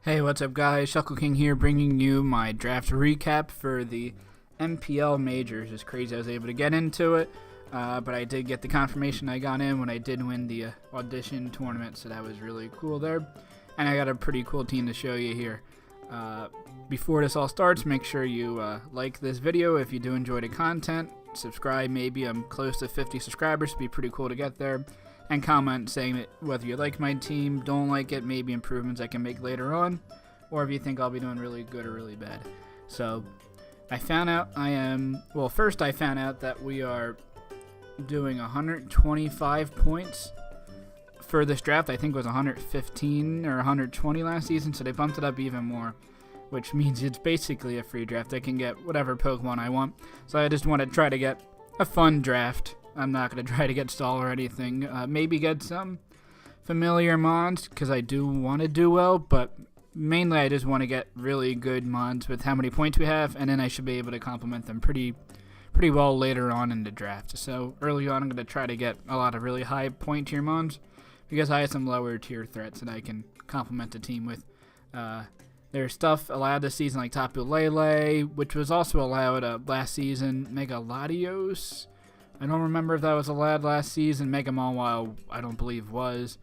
Hey, what's up guys? Shuckle King here, bringing you my draft recap for the NPL majors. It's crazy I was able to get into it, but I did get the confirmation I got in when I did win the audition tournament, so that was really cool there. And I got a pretty cool team to show you here. Before this all starts, make sure you like this video if you do enjoy the content. Subscribe, maybe I'm close to 50 subscribers, it'd be pretty cool to get there. And comment saying that whether you like my team, don't like it, maybe improvements I can make later on, or if you think I'll be doing really good or really bad. So, I found out first I found out that we are doing 125 points for this draft. I think it was 115 or 120 last season, so they bumped it up even more, which means it's basically a free draft. I can get whatever Pokemon I want, so I just want to try to get a fun draft. I'm not going to try to get stall or anything. Maybe get some familiar mons, because I do want to do well, but mainly I just want to get really good mons with how many points we have, and then I should be able to complement them pretty well later on in the draft. So early on I'm going to try to get a lot of really high point tier mons, because I have some lower tier threats that I can complement the team with. There's stuff allowed this season like Tapu Lele, which was also allowed last season. Mega Latios, I don't remember if that was allowed last season. Mega Mawile, I don't believe was.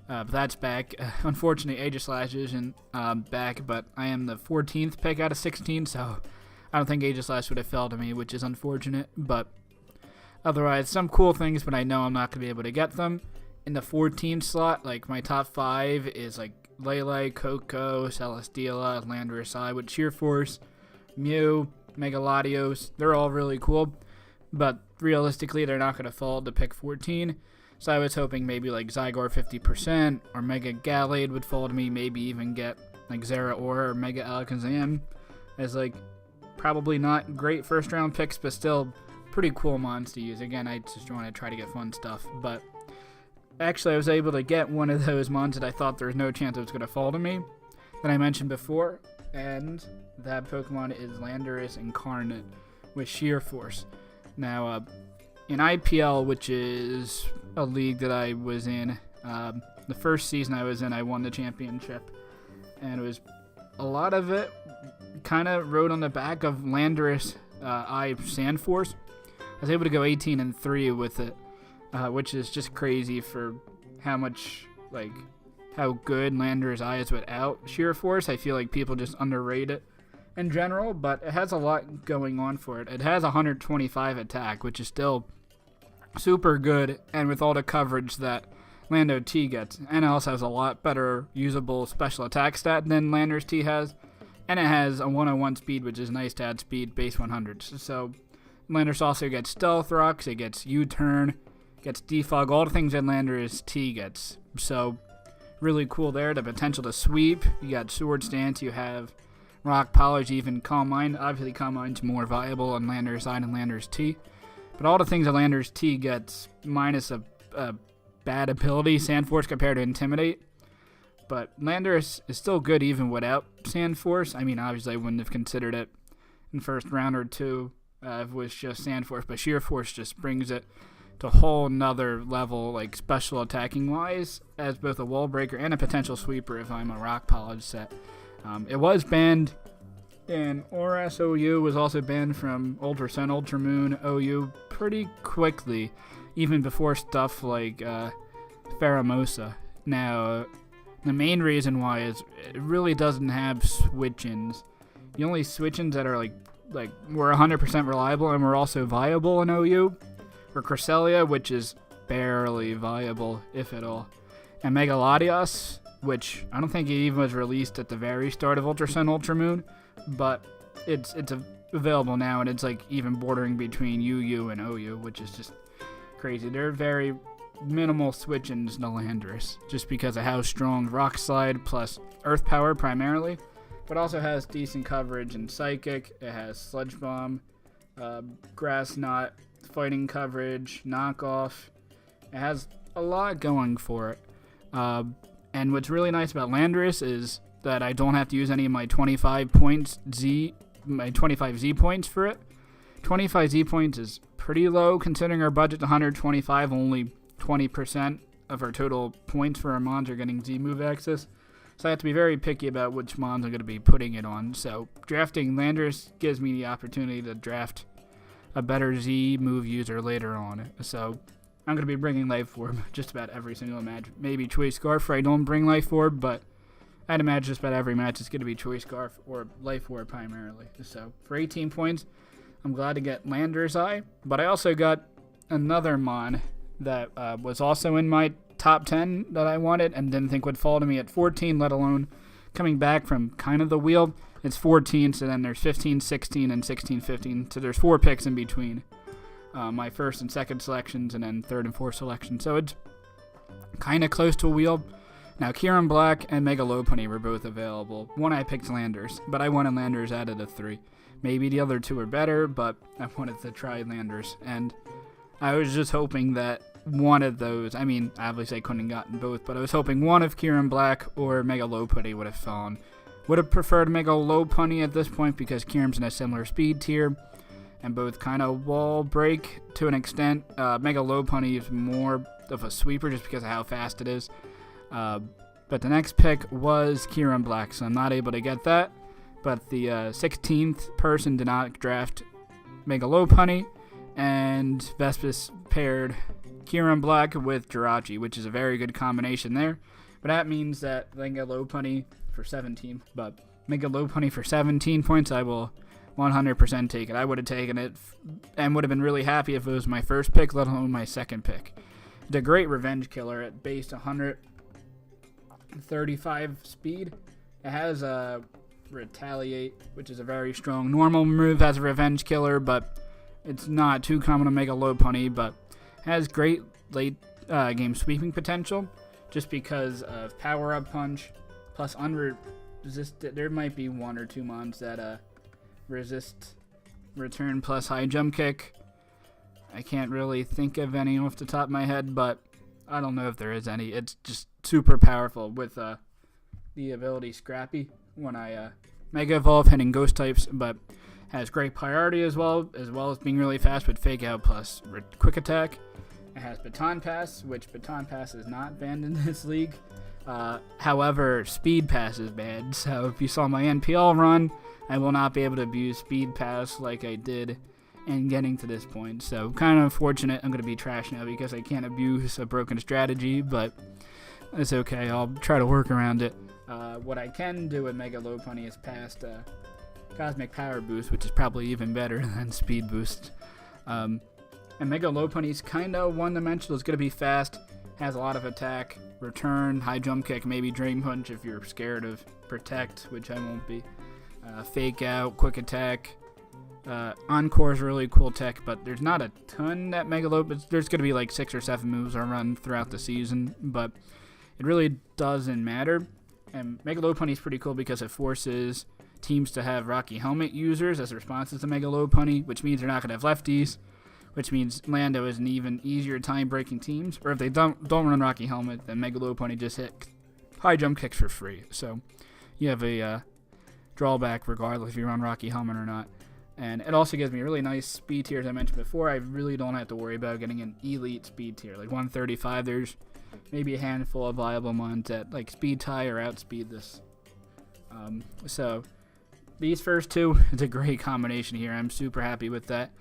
But that's back. Unfortunately, Aegislash isn't back, but I am the 14th pick out of 16, so I don't think Aegislash would have fell to me, which is unfortunate. But otherwise, some cool things, but I know I'm not going to be able to get them. In the 14th slot, like my top 5 is like Lele, Coco, Celesteela, Landorus I with Sheer Force, Mew, Mega Latios. They're all really cool, but realistically, they're not going to fall to pick 14. So I was hoping maybe like Zygarde 50% or Mega Gallade would fall to me. Maybe even get like Zeraora or Mega Alakazam as like probably not great first round picks, but still pretty cool mons to use. Again, I just want to try to get fun stuff. But actually, I was able to get one of those mons that I thought there was no chance it was going to fall to me that I mentioned before. And that Pokemon is Landorus Incarnate with Sheer Force. Now, in IPL, which is a league that I was in, the first season I was in, I won the championship, and it was a lot of it kind of rode on the back of Landorus I Sandforce. I was able to go 18-3 with it, which is just crazy for how good Landorus I is without Sheer Force. I feel like people just underrate it in general, but it has a lot going on for it. It has 125 attack, which is still super good, and with all the coverage that Lando T gets, and it also has a lot better usable special attack stat than Landorus T has, and it has a 101 speed, which is nice to add speed base 100s. So Landorus also gets Stealth Rocks, it gets U-Turn, gets Defog, all the things that Landorus T gets. So really cool there. The potential to sweep, you got Sword Stance, you have Rock Polish, even Calm Mind. Obviously, Calm Mind's more viable on Landorus I and Landorus T. But all the things that Landorus T gets, minus a bad ability, Sandforce compared to Intimidate. But Landorus is still good even without Sandforce. I mean, obviously, I wouldn't have considered it in first round or two if it was just Sandforce. But Sheer Force just brings it to a whole nother level, like special attacking wise, as both a wall breaker and a potential sweeper if I'm a Rock Polish set. It was banned in ORAS OU, was also banned from Ultra Sun, Ultra Moon OU pretty quickly, even before stuff like Pheromosa. Now, the main reason why is it really doesn't have switch-ins. The only switch-ins that are like were 100% reliable and were also viable in OU were Cresselia, which is barely viable, if at all, and Mega Latios, which I don't think it even was released at the very start of Ultra Sun, Ultra Moon, but it's available now, and it's like even bordering between UU and OU, which is just crazy. They're very minimal switch-ins to Landorus, just because of how strong Rock Slide plus Earth Power primarily, but also has decent coverage in Psychic. It has Sludge Bomb, Grass Knot, fighting coverage, knockoff. It has a lot going for it. And what's really nice about Landorus is that I don't have to use any of my 25 Z points for it. 25 Z points is pretty low considering our budget's 125, only 20% of our total points for our mons are getting Z move access. So I have to be very picky about which mons I'm going to be putting it on. So drafting Landers gives me the opportunity to draft a better Z move user later on. So I'm going to be bringing Life Orb just about every single match. Maybe Choice Scarf where I don't bring Life Orb, but I'd imagine just about every match it's going to be Choice Scarf or Life Orb primarily. So for 18 points, I'm glad to get Lander's Eye, but I also got another mon that was also in my top 10 that I wanted and didn't think would fall to me at 14, let alone coming back from kind of the wheel. It's 14, so then there's 15, 16, and 16, 15. So there's 4 picks in between my first and second selections and then third and fourth selections. So it's kind of close to a wheel. Now, Kieran Black and Mega Lopunny were both available. One I picked Landers, but I wanted Landers out of the 3. Maybe the other 2 are better, but I wanted to try Landers. And I was just hoping that one of those, I mean, obviously I couldn't have gotten both, but I was hoping one of Kieran Black or Mega Lopunny would have fallen. Would have preferred Mega Lopunny at this point because Kieran's in a similar speed tier and both kind of wall break to an extent. Mega Lopunny is more of a sweeper just because of how fast it is. But the next pick was Kieran Black, so I'm not able to get that. But the 16th person did not draft Mega Lopunny, and Vespis paired Kieran Black with Jirachi, which is a very good combination there. But that means that Mega Lopunny for 17, but Mega Lopunny for 17 points, I will 100% take it. I would have taken it and would have been really happy if it was my first pick, let alone my second pick. It's a great revenge killer at base 135 speed. It has a Retaliate, which is a very strong normal move as a revenge killer, but it's not too common to Mega Lopunny, but has great late game sweeping potential just because of Power Up Punch plus unresisted. There might be 1 or 2 mons that resist return plus high jump kick. I can't really think of any off the top of my head, but I don't know if there is any. It's just super powerful with the ability Scrappy when I Mega Evolve hitting ghost types, but has great priority as well as being really fast with Fake Out plus Quick Attack. It has Baton Pass, which Baton Pass is not banned in this league. However, Speed Pass is banned, so if you saw my NPL run, I will not be able to abuse Speed Pass like I did in getting to this point. So kind of unfortunate. I'm going to be trash now because I can't abuse a broken strategy, but it's okay. I'll try to work around it. What I can do with Mega Lopunny is past Cosmic Power Boost, which is probably even better than Speed Boost. And Mega Lopunny's kind of one-dimensional. It's going to be fast, has a lot of attack, return, high jump kick, maybe Drain Punch if you're scared of Protect, which I won't be. Fake Out, Quick Attack. Encore is really cool tech, but there's not a ton that Mega Lopunny. There's going to be like 6 or 7 moves I run throughout the season, but it really doesn't matter. And Mega Lopunny is pretty cool because it forces teams to have Rocky Helmet users as responses to Mega Lopunny, which means they're not going to have lefties, which means Lando is an even easier time breaking teams. Or if they don't run Rocky Helmet, then Mega Lopunny just hit high jump kicks for free. So you have a drawback regardless if you run Rocky Helmet or not. And it also gives me a really nice speed tier, as I mentioned before. I really don't have to worry about getting an elite speed tier. Like 135, there's maybe a handful of viable ones that like speed tie or outspeed this. So these first 2, it's a great combination here. I'm super happy with that.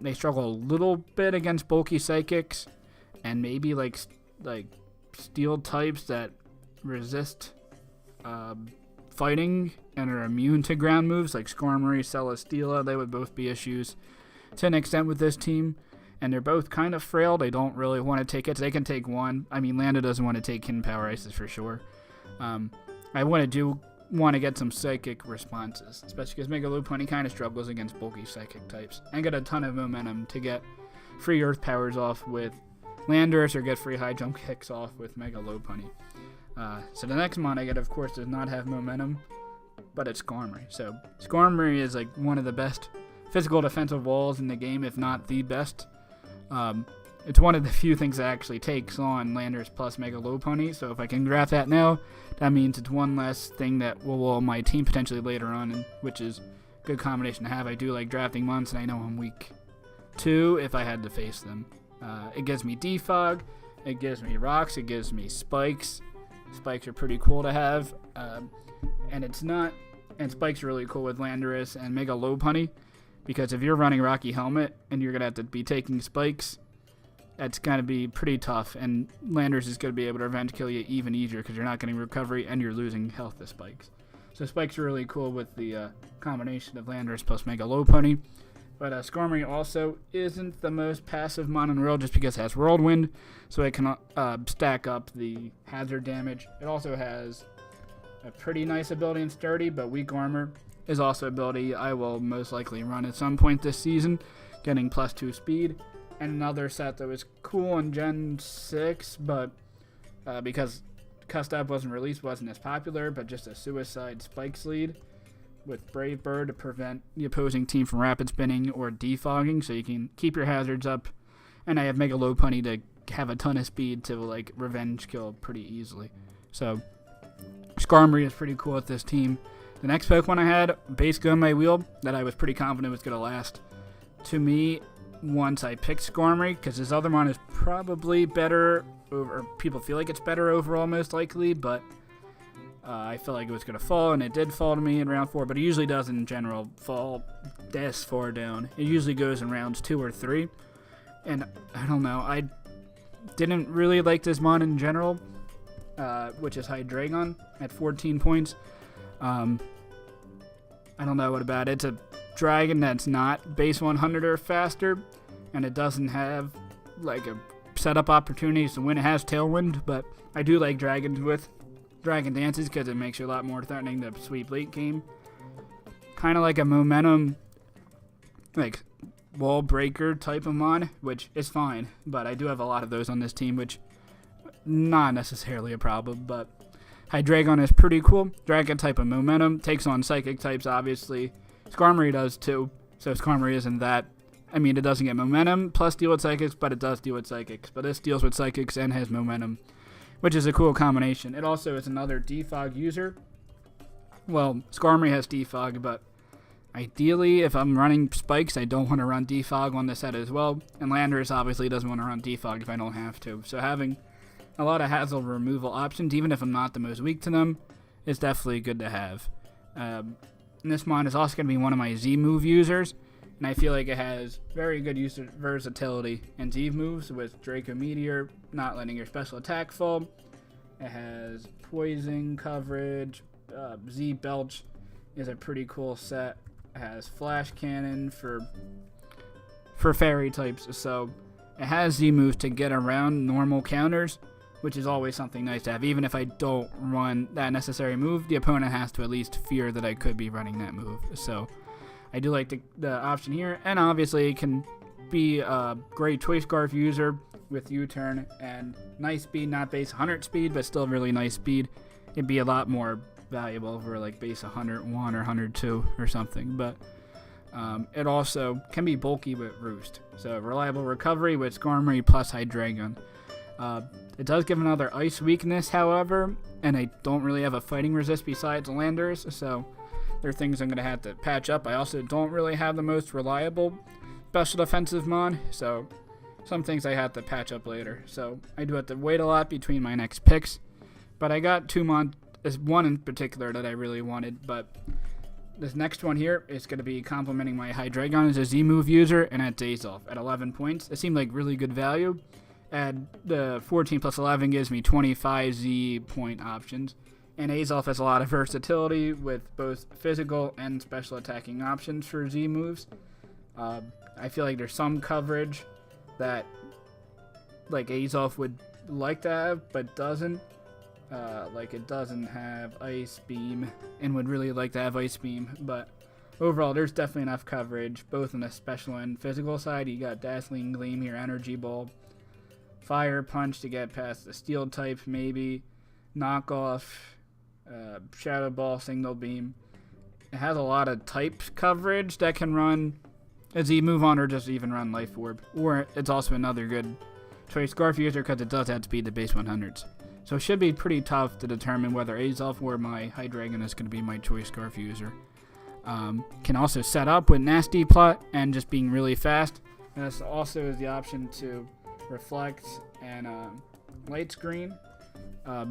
They struggle a little bit against bulky psychics and maybe like steel types that resist fighting and are immune to ground moves like Skarmory, Celesteela. They would both be issues to an extent with this team. And they're both kind of frail. They don't really want to take it. They can take 1. I mean, Lando doesn't want to take Hidden Power Ices for sure. I want to get some psychic responses, especially because Mega Lopunny kind of struggles against bulky psychic types. And get a ton of momentum to get free Earth Powers off with Landorus or get free high jump kicks off with Mega Lopunny. So the next mon I get, of course, does not have momentum, but it's Skarmory. So Skarmory is like one of the best physical defensive walls in the game, if not the best. It's one of the few things that actually takes on Landers plus Mega Lopunny, so if I can draft that now, that means it's one less thing that will wall my team potentially later on, which is a good combination to have. I do like drafting months, and I know I'm weak 2 if I had to face them. It gives me Defog, it gives me Rocks, it gives me Spikes, Spikes are pretty cool to have, and Spikes are really cool with Landorus and Mega Lopunny, because if you're running Rocky Helmet and you're going to have to be taking Spikes, that's going to be pretty tough, and Landorus is going to be able to revenge kill you even easier because you're not getting recovery and you're losing health to Spikes. So Spikes are really cool with the combination of Landorus plus Mega Lopunny. But Skarmory also isn't the most passive mon in the world just because it has Whirlwind, so it can stack up the hazard damage. It also has a pretty nice ability in Sturdy, but Weak Armor is also an ability I will most likely run at some point this season, getting +2 speed. And another set that was cool in Gen 6, but because Custap wasn't released, wasn't as popular, but just a Suicide Spikes lead with Brave Bird to prevent the opposing team from rapid spinning or defogging, so you can keep your hazards up. And I have Mega Lopunny to have a ton of speed to like revenge kill pretty easily. So Skarmory is pretty cool with this team. The next Pokemon I had, basically on my wheel, that I was pretty confident was going to last, to me, once I picked Skarmory, because this other one is probably better, or people feel like it's better overall most likely, but I felt like it was going to fall, and it did fall to me in round 4, but it usually does in general fall this far down. It usually goes in rounds 2 or 3, and I don't know, I didn't really like this mon in general, which is Hydreigon at 14 points. I don't know what about it. It's a dragon that's not base 100 or faster, and it doesn't have like a setup opportunities to win. It has Tailwind, but I do like dragons with Dragon Dances because it makes you a lot more threatening to sweep late game. Kind of like a momentum, like wall breaker type of mon, which is fine, but I do have a lot of those on this team, which not necessarily a problem, but Hydreigon is pretty cool. Dragon type of momentum, takes on psychic types obviously. Skarmory does too, so Skarmory isn't that. I mean, it doesn't get momentum plus deal with psychics, but it does deal with psychics. But this deals with psychics and has momentum, which is a cool combination. It also is another defog user. Well, Skarmory has defog, but ideally, if I'm running Spikes, I don't want to run defog on the set as well. And Landorus obviously doesn't want to run defog if I don't have to. So having a lot of hassle removal options, even if I'm not the most weak to them, is definitely good to have. And this mon is also going to be one of my Z-move users, and I feel like it has very good versatility in Z-moves with Draco Meteor, not letting your special attack fall. It has Poison coverage. Z-Belch is a pretty cool set. It has Flash Cannon for fairy types, so it has Z-moves to get around normal counters, which is always something nice to have. Even if I don't run that necessary move, the opponent has to at least fear that I could be running that move. So I do like the option here, and obviously it can be a great Choice Scarf user with U-turn and nice speed, not base 100 speed, but still really nice speed. It'd be a lot more valuable over like base 101 or 102 or something, but it also can be bulky with Roost. So reliable recovery with Skarmory plus Hydreigon. It does give another ice weakness, however, and I don't really have a fighting resist besides Landorus, so there are things I'm going to have to patch up. I also don't really have the most reliable special defensive mon, so some things I have to patch up later. So I do have to wait a lot between my next picks, but I got two mon, one in particular that I really wanted, but this next one here is going to be complementing my Hydreigon as a Z-move user, and at Azelf at 11 points. It seemed like really good value. And the 14 plus 11 gives me 25 Z point options. And Azelf has a lot of versatility with both physical and special attacking options for Z moves. I feel like there's some coverage that like Azelf would like to have, but doesn't. Like it doesn't have Ice Beam and would really like to have Ice Beam. But overall, there's definitely enough coverage, both on the special and physical side. You got Dazzling Gleam here, Energy Bulb. Fire Punch to get past the steel type, maybe. Knockoff, Shadow Ball, Signal Beam. It has a lot of type coverage that can run a Z move on or just even run Life Orb. Or it's also another good Choice Scarf user because it does add speed to base 100s. So it should be pretty tough to determine whether Azelf or my Hydreigon is going to be my Choice Scarf user. Can also set up with Nasty Plot and just being really fast. And this also is the option to Reflect and Light Screen.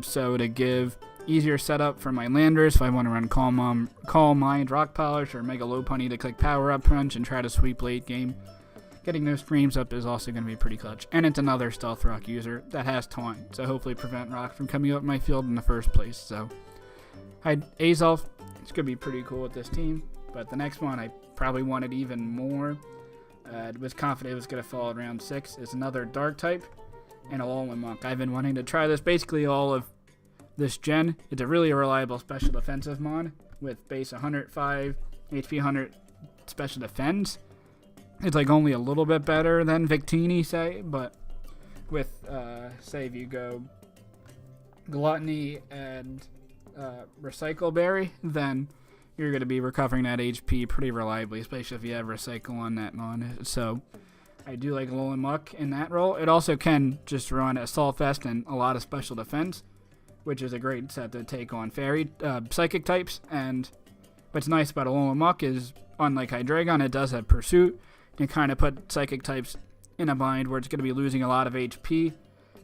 So to give easier setup for my landers if I want to run Calm Mind, Rock Polish, or Mega Lopunny to click Power Up Punch and try to sweep late game. Getting those streams up is also going to be pretty clutch. And it's another Stealth Rock user that has Taunt, so hopefully prevent Rock from coming up my field in the first place. So Azolf, it's going to be pretty cool with this team. But the next one I probably wanted even more. Was confident it was going to fall at round 6. Is another Dark type and a Alolan Monk. I've been wanting to try this basically all of this gen. It's a really reliable special defensive mon with base 105, HP 100 special defense. It's like only a little bit better than Victini, say, but with, say, if you go Gluttony and Recycle Berry, then you're going to be recovering that HP pretty reliably, especially if you have Recycle on that mon. So I do like Alolan Muck in that role. It also can just run Assault Vest and a lot of special defense, which is a great set to take on Fairy Psychic types. And what's nice about Alolan Muck is, unlike Hydreigon, it does have Pursuit. You kind of put Psychic types in a bind where it's going to be losing a lot of HP,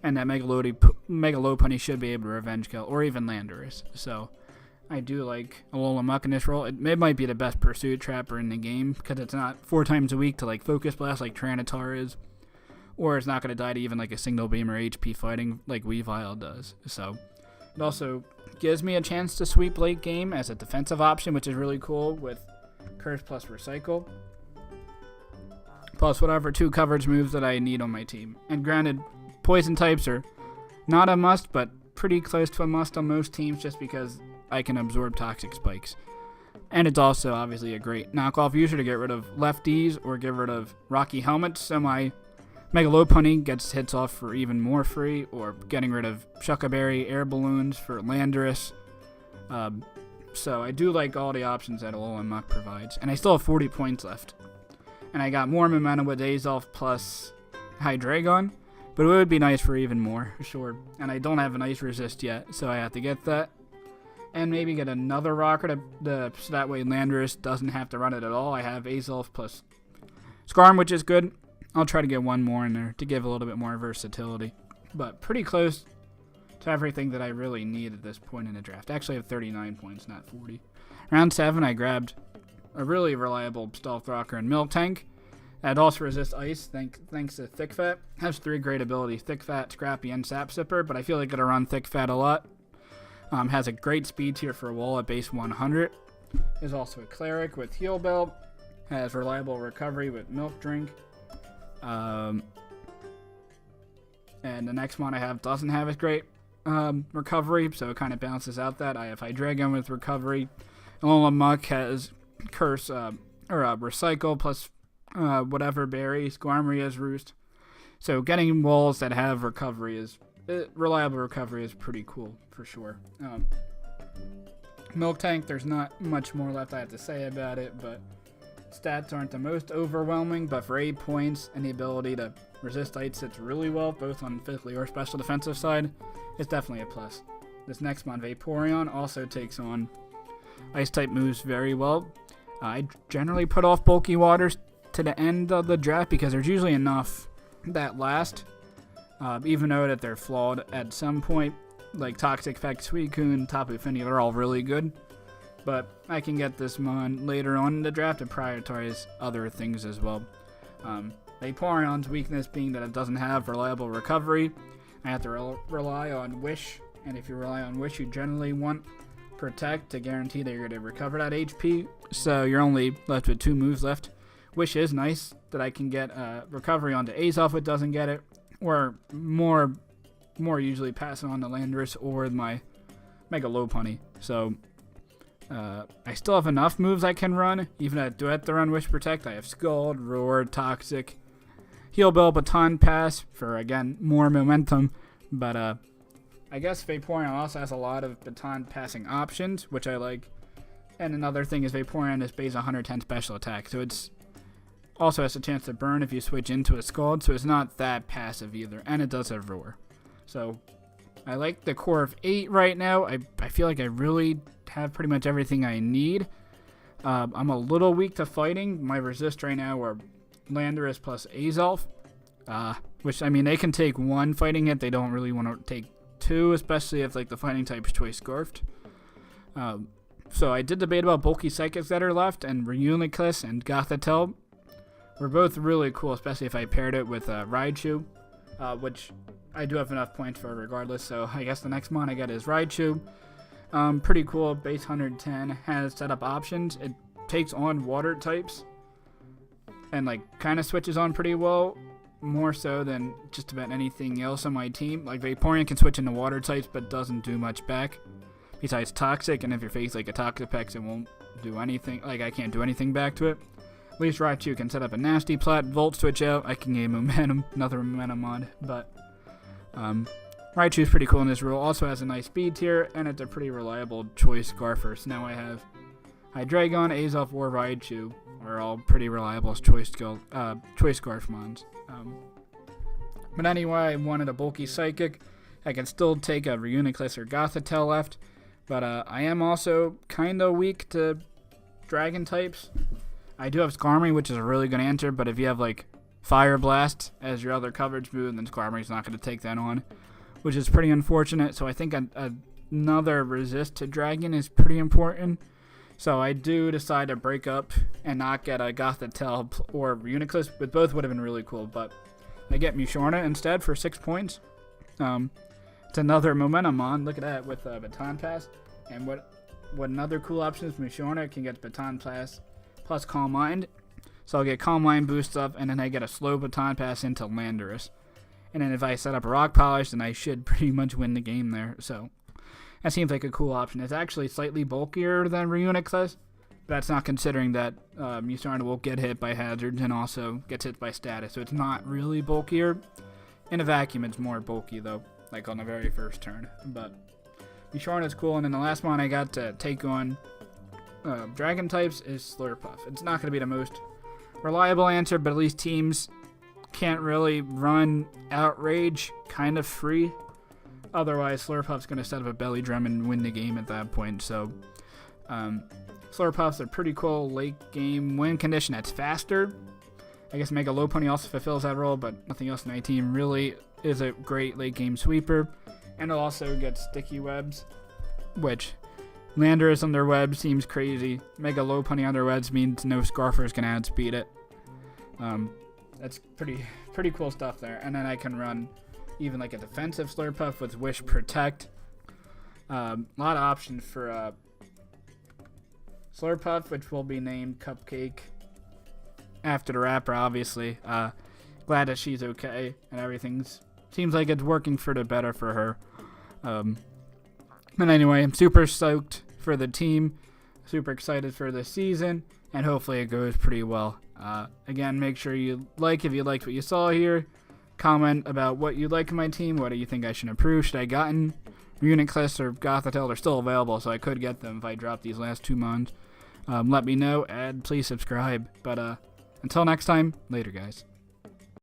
and that Mega Lopunny should be able to Revenge Kill, or even Landorus. So I do like Alolan Muck in this role. It might be the best Pursuit Trapper in the game, because it's not 4 times a week to like Focus Blast like Tyranitar is, or it's not going to die to even like a Single Beam or HP fighting like Weavile does. So it also gives me a chance to sweep late game as a defensive option, which is really cool with Curse plus Recycle, plus whatever 2 coverage moves that I need on my team. And granted, poison types are not a must, but pretty close to a must on most teams just because I can absorb toxic spikes. And it's also obviously a great knockoff user to get rid of lefties or get rid of Rocky Helmets, so my Mega Lopunny gets hits off for even more free, or getting rid of Shuckaberry Air Balloons for Landorus. So I do like all the options that Alolan Muck provides. And I still have 40 points left. And I got more momentum with Azolf plus Hydreigon, but it would be nice for even more, for sure. And I don't have an Ice Resist yet, so I have to get that. And maybe get another Rocker so that way Landorus doesn't have to run it at all. I have Azolf plus Scarm, which is good. I'll try to get one more in there to give a little bit more versatility. But pretty close to everything that I really need at this point in the draft. Actually, I have 39 points, not 40. Round 7, I grabbed a really reliable Stealth Rocker and Milk Tank. That also resists Ice, thanks to Thick Fat. Has 3 great abilities, Thick Fat, Scrappy, and Sap Sipper, but I feel like it'll run Thick Fat a lot. Has a great speed tier for a wall at base 100. Is also a Cleric with Heal Belt. Has reliable recovery with Milk Drink. And the next one I have doesn't have as great recovery, so it kind of balances out that. I have Hydreigon with recovery. Alolan Muck has Curse Recycle plus whatever berries. Squarmeria's Roost. So getting walls that have recovery reliable recovery is pretty cool for sure. Milk Tank, there's not much more left I have to say about it, but stats aren't the most overwhelming, but for 8 points and the ability to resist ice sits really well, both on physically or special defensive side, it's definitely a plus. This next mon, Vaporeon, also takes on Ice-type moves very well. I generally put off Bulky Waters to the end of the draft because there's usually enough that last, even though that they're flawed at some point, like Toxic Effect, Suicune, Tapu Fini, they're all really good. But I can get this mon later on in the draft to prioritize other things as well. Vaporeon's weakness being that it doesn't have reliable recovery. I have to rely on Wish, and if you rely on Wish, you generally want Protect to guarantee that you're going to recover that HP, so you're only left with 2 moves left. Wish is nice that I can get recovery onto Azolf if it doesn't get it, or more usually pass it on to Landorus or my Mega Lopunny. So I still have enough moves I can run, even if I do have to run Wish Protect. I have Scald, Roar, Toxic, Heal Bell, Baton Pass for, again, more momentum, but I guess Vaporeon also has a lot of baton passing options, which I like. And another thing is Vaporeon is base 110 special attack, so it's also has a chance to burn if you switch into a Scald, so it's not that passive either. And it does have Roar. So I like the core of 8 right now. I feel like I really have pretty much everything I need. I'm a little weak to fighting. My resist right now are Landorus plus Azolf, which, I mean, they can take 1 fighting hit. They don't really want to take 2. too, especially if like the fighting type's choice scarfed. So I did debate about bulky psychics that are left, and Reuniclus and Gothitelle were both really cool, especially if I paired it with Raichu, which I do have enough points for regardless. So I guess the next mon I get is Raichu. Pretty cool, base 110, has setup options. It takes on water types and like kind of switches on pretty well, more so than just about anything else on my team. Like Vaporeon can switch into water types but doesn't do much back besides toxic, and if you face like a Toxapex, it won't do anything. Like I can't do anything back to it. At least Raichu can set up a nasty plat, Volt switch out, I can gain momentum, another momentum mod, but Raichu's pretty cool in this rule. Also has a nice speed tier, and it's a pretty reliable choice Scarfer. So now I have Hydreigon, Azelf, or Raichu are all pretty reliable as choice Scarf mons. But anyway, I wanted a bulky Psychic. I can still take a Reuniclus or Gothitelle left, but I am also kind of weak to Dragon types. I do have Skarmory, which is a really good answer, but if you have like Fire Blast as your other coverage move, then Skarmory's not going to take that on, which is pretty unfortunate. So I think another resist to Dragon is pretty important. So I do decide to break up and not get a Gothitelle or Reuniclus, but both would have been really cool. But I get Musharna instead for 6 points. It's another momentum on. Look at that with Baton Pass. And what another cool option is Musharna can get Baton Pass plus Calm Mind. So I'll get Calm Mind boost up, and then I get a slow Baton Pass into Landorus. And then if I set up a Rock Polish, then I should pretty much win the game there. So that seems like a cool option. It's actually slightly bulkier than Reuniclus. That's not considering that Musarna will get hit by hazards and also gets hit by status. So it's not really bulkier. In a vacuum, it's more bulky, though, like on the very first turn. But Musarna is cool. And then the last one I got to take on Dragon types is Slurpuff. It's not going to be the most reliable answer, but at least teams can't really run Outrage kind of free. Otherwise, Slurpuff's going to set up a Belly Drum and win the game at that point. So, Slurpuffs are pretty cool late game win condition that's faster. I guess Mega Lopunny also fulfills that role, but nothing else in my team really is a great late game sweeper. And it'll also get Sticky Webs, which Landorus on their web seems crazy. Mega Lopunny on their webs means no Scarfers can outspeed it. That's pretty cool stuff there. And then I can run even like a defensive Slurpuff with Wish Protect. A lot of options for Slurpuff, which will be named Cupcake after the rapper, obviously. Glad that she's okay and everything's seems like it's working for the better for her. But anyway, I'm super stoked for the team, super excited for the season, and hopefully it goes pretty well. Again, make sure you like if you liked what you saw here. Comment about what you like in my team. What do you think I should improve? Should I gotten Reuniclus or Gothitelle? They're still available, so I could get them if I drop these last 2 months. Let me know, and please subscribe. But until next time, later, guys.